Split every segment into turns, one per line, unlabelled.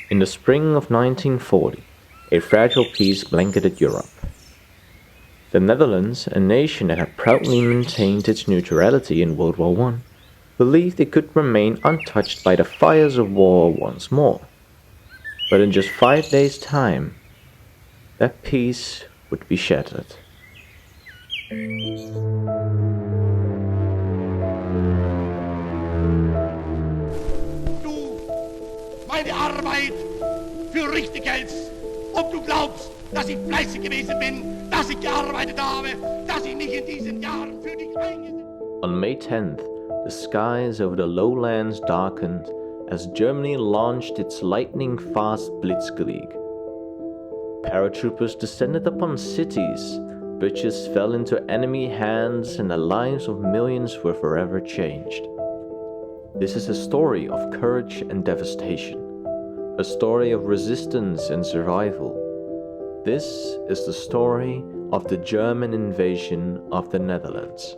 In the spring of 1940, a fragile peace blanketed Europe. The Netherlands, a nation that had proudly maintained its neutrality in World War I, believed it could remain untouched by the fires of war once more. But in just 5 days' time, that peace would be shattered.
Du, meine Arbeit für richtig hältst, ob du glaubst, dass ich fleißig gewesen bin, dass ich gearbeitet habe, dass ich mich in diesen Jahren für dich eingesetzt habe.
On May 10th, the skies over the Lowlands darkened as Germany launched its lightning-fast blitzkrieg. Paratroopers descended upon cities, bridges fell into enemy hands, and the lives of millions were forever changed. This is a story of courage and devastation, a story of resistance and survival. This is the story of the German invasion of the Netherlands.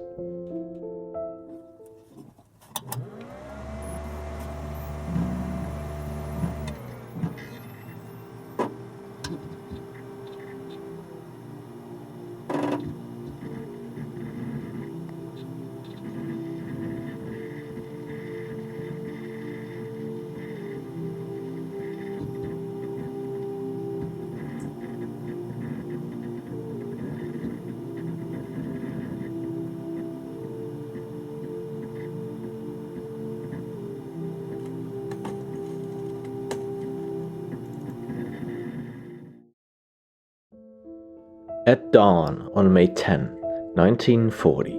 At dawn on May 10, 1940,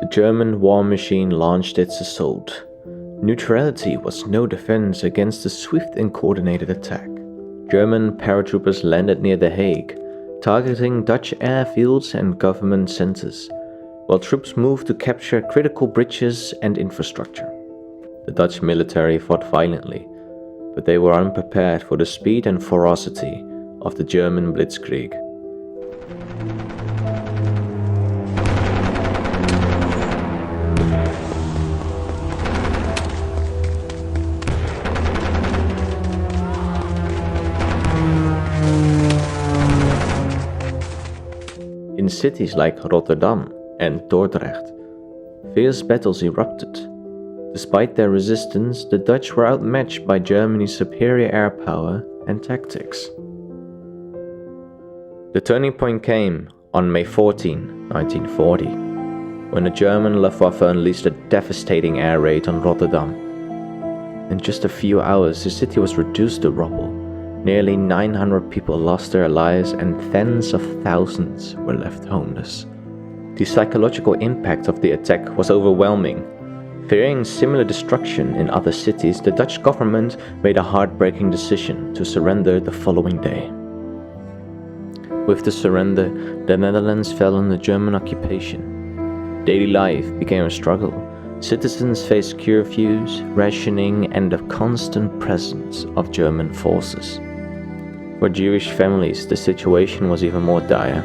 the German war machine launched its assault. Neutrality was no defense against a swift and coordinated attack. German paratroopers landed near The Hague, targeting Dutch airfields and government centers, while troops moved to capture critical bridges and infrastructure. The Dutch military fought violently, but they were unprepared for the speed and ferocity of the German blitzkrieg. In cities like Rotterdam and Dordrecht, fierce battles erupted. Despite their resistance, the Dutch were outmatched by Germany's superior air power and tactics. The turning point came on May 14, 1940, when the German Luftwaffe unleashed a devastating air raid on Rotterdam. In just a few hours, the city was reduced to rubble. Nearly 900 people lost their lives and tens of thousands were left homeless. The psychological impact of the attack was overwhelming. Fearing similar destruction in other cities, the Dutch government made a heartbreaking decision to surrender the following day. With the surrender, the Netherlands fell under German occupation. Daily life became a struggle. Citizens faced curfews, rationing, and the constant presence of German forces. For Jewish families, the situation was even more dire.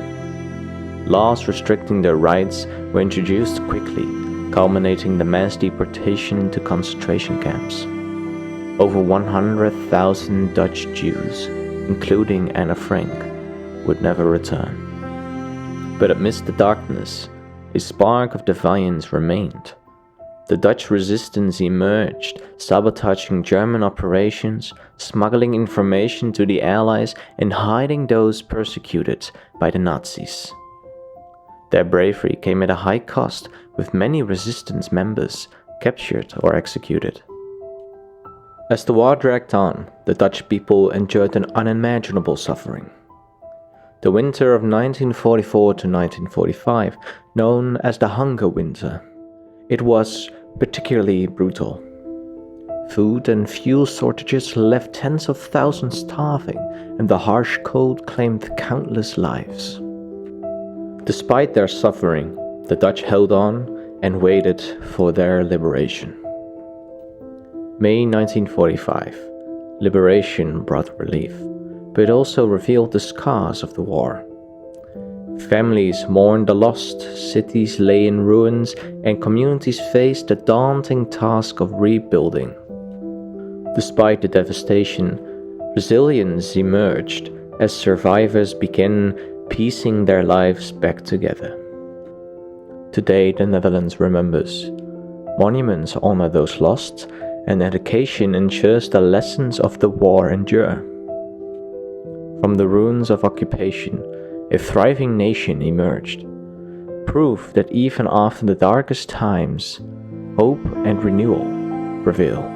Laws restricting their rights were introduced quickly, culminating the mass deportation to concentration camps. Over 100,000 Dutch Jews, including Anna Frank, would never return. But amidst the darkness, a spark of defiance remained. The Dutch resistance emerged, sabotaging German operations, smuggling information to the Allies, and hiding those persecuted by the Nazis. Their bravery came at a high cost, with many resistance members captured or executed. As the war dragged on, the Dutch people endured an unimaginable suffering. The winter of 1944 to 1945, known as the Hunger Winter, it was particularly brutal. Food and fuel shortages left tens of thousands starving, and the harsh cold claimed countless lives. Despite their suffering, the Dutch held on and waited for their liberation. May 1945. Liberation brought relief, but it also revealed the scars of the war. Families mourned the lost, cities lay in ruins, and communities faced the daunting task of rebuilding. Despite the devastation, Resilience emerged as survivors began piecing their lives back together. Today, the Netherlands remembers. Monuments honor those lost, and education ensures the lessons of the war endure. From the ruins of occupation, a thriving nation emerged. Proof that even after the darkest times, hope and renewal prevail.